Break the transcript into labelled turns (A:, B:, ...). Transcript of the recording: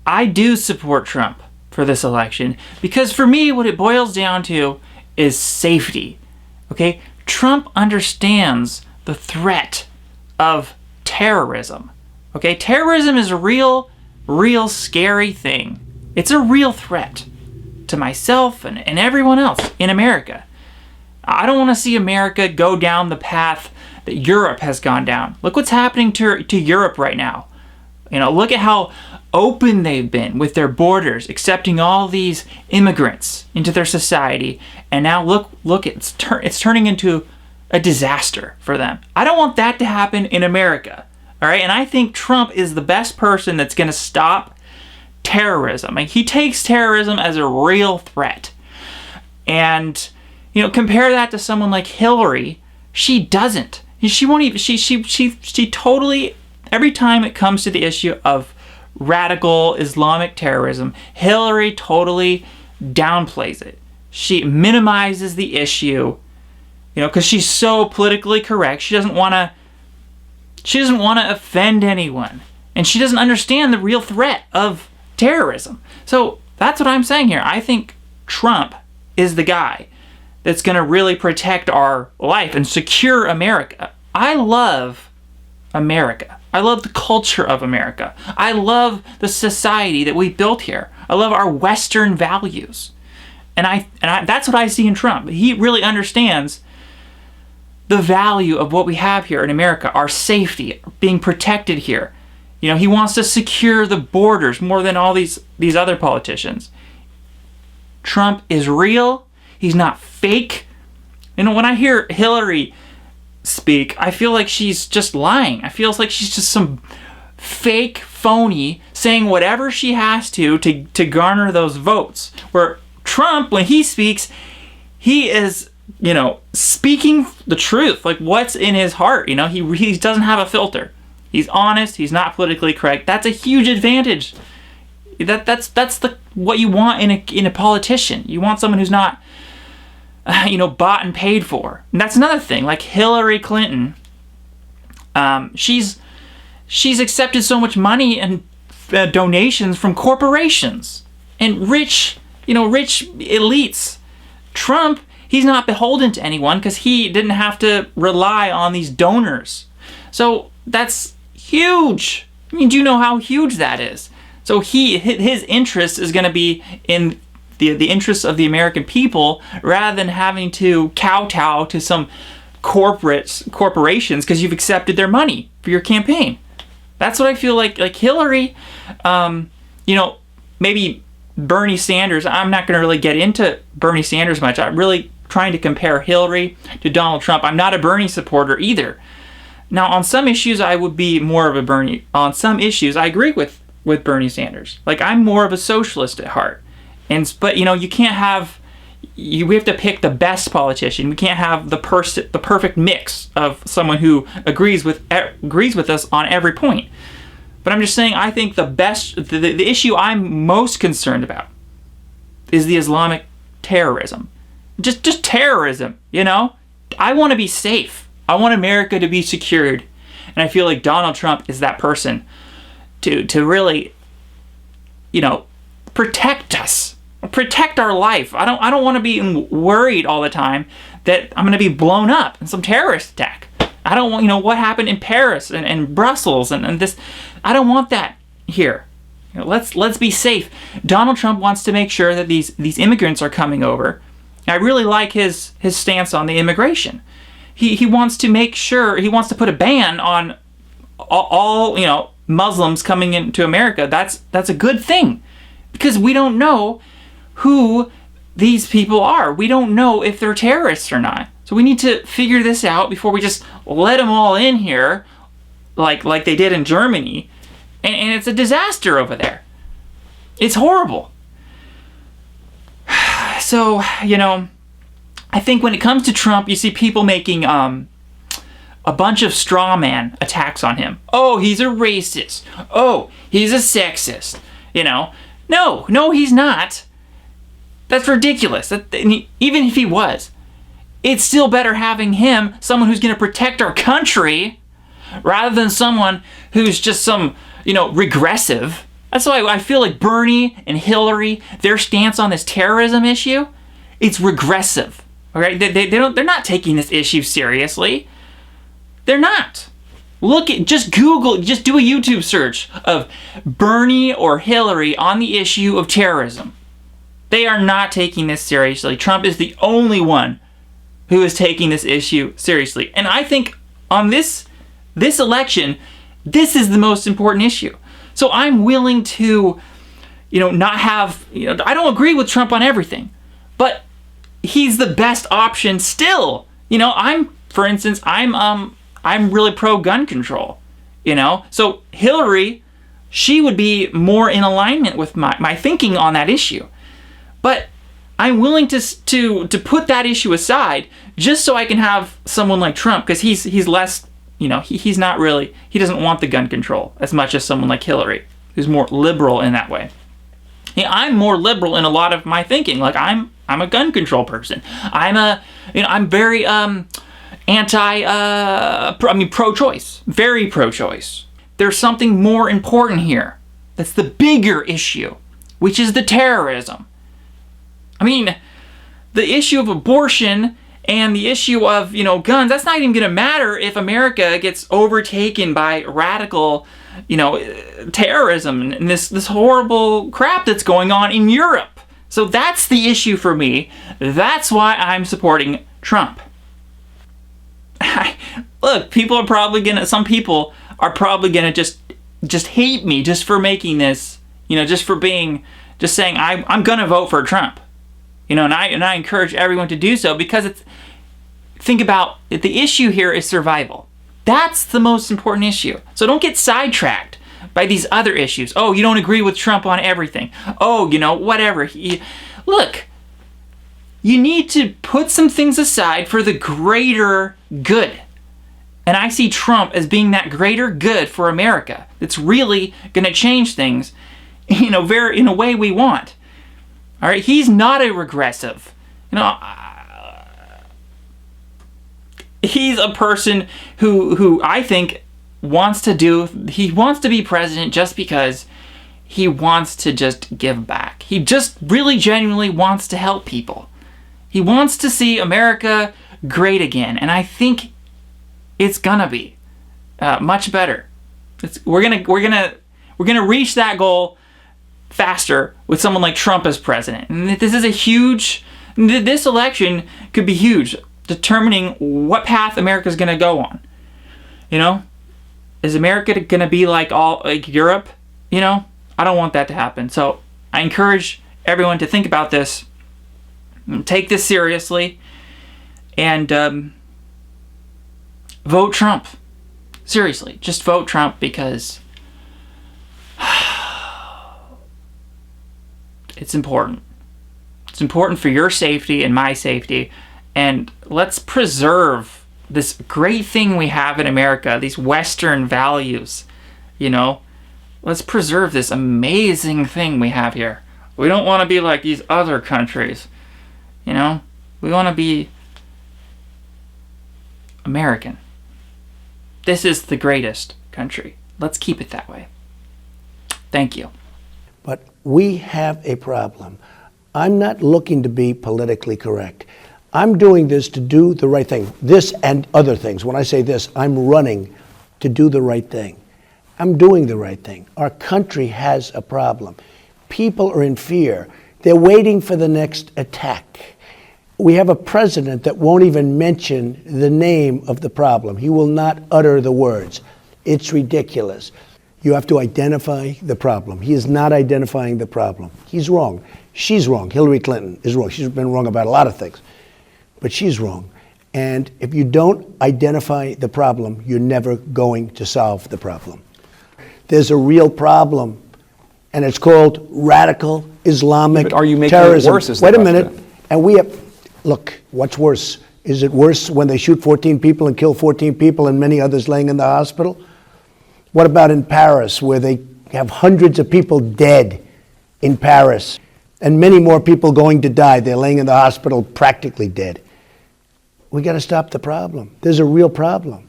A: I do support Trump for this election because for me, what it boils down to is safety. Okay? Trump understands the threat of terrorism. Okay? Terrorism is a real scary thing. It's a real threat to myself and everyone else in America. I don't want to see America go down the path that Europe has gone down. Look what's happening to Europe right now. Look at how open they've been with their borders, accepting all these immigrants into their society. And now look, it's turning into a disaster for them. I don't want that to happen in America. All right, and I think Trump is the best person that's going to stop terrorism. Like, he takes terrorism as a real threat. And compare that to someone like Hillary. She doesn't. She won't even. She totally. Every time it comes to the issue of radical Islamic terrorism, Hillary totally downplays it. She minimizes the issue, because she's so politically correct. She doesn't want to offend anyone, and she doesn't understand the real threat of terrorism. So that's what I'm saying here. I think Trump is the guy that's going to really protect our life and secure America. I love America. I love the culture of America. I love the society that we built here. I love our Western values. And I that's what I see in Trump. He really understands the value of what we have here in America, our safety, being protected here. He wants to secure the borders more than all these other politicians. Trump is real. He's not fake. When I hear Hillary speak, I feel like she's just lying. I feel like she's just some fake phony saying whatever she has to garner those votes. Where Trump, when he speaks, he is, speaking the truth, like what's in his heart. He doesn't have a filter. He's honest. He's not politically correct. That's a huge advantage. That's what you want in a politician. You want someone who's not bought and paid for. And that's another thing. Like Hillary Clinton, she's accepted so much money and donations from corporations and rich elites. Trump, he's not beholden to anyone because he didn't have to rely on these donors. So that's huge. I mean, do you know how huge that is? So his interest is going to be in the interests of the American people rather than having to kowtow to some corporations because you've accepted their money for your campaign. That's what I feel like Hillary, maybe Bernie Sanders. I'm not going to really get into Bernie Sanders much. I'm really trying to compare Hillary to Donald Trump. I'm not a Bernie supporter either. Now, on some issues, I would be more of a Bernie. On some issues, I agree with Bernie Sanders. Like, I'm more of a socialist at heart. But you can't have. We have to pick the best politician. We can't have the perfect mix of someone who agrees with us on every point. But I'm just saying, I think the issue I'm most concerned about is the Islamic terrorism. Just terrorism, I want to be safe. I want America to be secured. And I feel like Donald Trump is that person to really, protect us. Protect our life. I don't want to be worried all the time that I'm going to be blown up in some terrorist attack. I don't want, what happened in Paris and Brussels and this. I don't want that here. Let's be safe. Donald Trump wants to make sure that these immigrants are coming over. I really like his stance on the immigration. He wants to make sure, he wants to put a ban on all Muslims coming into America. That's a good thing because we don't know who these people are. We don't know if they're terrorists or not. So we need to figure this out before we just let them all in here like they did in Germany. And it's a disaster over there. It's horrible. So, I think when it comes to Trump, you see people making a bunch of straw man attacks on him. Oh, he's a racist. Oh, he's a sexist. No, he's not. That's ridiculous. Even if he was, it's still better having him, someone who's going to protect our country, rather than someone who's just some, regressive, That's why I feel like Bernie and Hillary, their stance on this terrorism issue, it's regressive. All right, they're not taking this issue seriously. They're not. Just Google, just do a YouTube search of Bernie or Hillary on the issue of terrorism. They are not taking this seriously. Trump is the only one who is taking this issue seriously. And I think on this election, this is the most important issue. So I'm willing to, not have, I don't agree with Trump on everything, but he's the best option still. For instance, I'm really pro gun control, So Hillary, she would be more in alignment with my thinking on that issue. But I'm willing to put that issue aside just so I can have someone like Trump, because he's less, he's not really, he doesn't want the gun control as much as someone like Hillary, who's more liberal in that way. I'm more liberal in a lot of my thinking. Like I'm a gun control person. I'm very pro-choice, very pro-choice. There's something more important here. That's the bigger issue, which is the terrorism. The issue of abortion and the issue of, guns, that's not even going to matter if America gets overtaken by radical, terrorism and this horrible crap that's going on in Europe. So that's the issue for me. That's why I'm supporting Trump. Look, some people are probably gonna just hate me just for making this, just saying I'm gonna vote for Trump. And I encourage everyone to do so, because think about it, the issue here is survival. That's the most important issue. So don't get sidetracked by these other issues. Oh, you don't agree with Trump on everything. Oh, whatever. Look, you need to put some things aside for the greater good. And I see Trump as being that greater good for America. It's really going to change things, in a way we want. All right, he's not a regressive. He's a person who I think wants to be president just because he wants to just give back. He just really genuinely wants to help people. He wants to see America great again, and I think it's gonna be much better. We're gonna reach that goal faster with someone like Trump as president. And this election could be huge, determining what path America's going to go on. Is America going to be like Europe? I don't want that to happen. So I encourage everyone to think about this, take this seriously, and vote Trump. Seriously, just vote Trump, because it's important. It's important for your safety and my safety. And let's preserve this great thing we have in America, these Western values. Let's preserve this amazing thing we have here. We don't want to be like these other countries. We want to be American. This is the greatest country. Let's keep it that way. Thank you.
B: But we have a problem. I'm not looking to be politically correct. I'm doing this to do the right thing. This and other things. When I say this, I'm running to do the right thing. I'm doing the right thing. Our country has a problem. People are in fear. They're waiting for the next attack. We have a president that won't even mention the name of the problem. He will not utter the words. It's ridiculous. You have to identify the problem. He is not identifying the problem. He's wrong. She's wrong. Hillary Clinton is wrong. She's been wrong about a lot of things, but she's wrong. And if you don't identify the problem, you're never going to solve the problem. There's a real problem, and it's called radical Islamic terrorism.
C: But are you making it worse? Is the
B: Wait a
C: question.
B: minute. And we have, look, what's worse? Is it worse when they shoot 14 people and kill 14 people and many others laying in the hospital? What about in Paris, where they have hundreds of people dead in Paris and many more people going to die? They're laying in the hospital practically dead. We got to stop the problem. There's a real problem.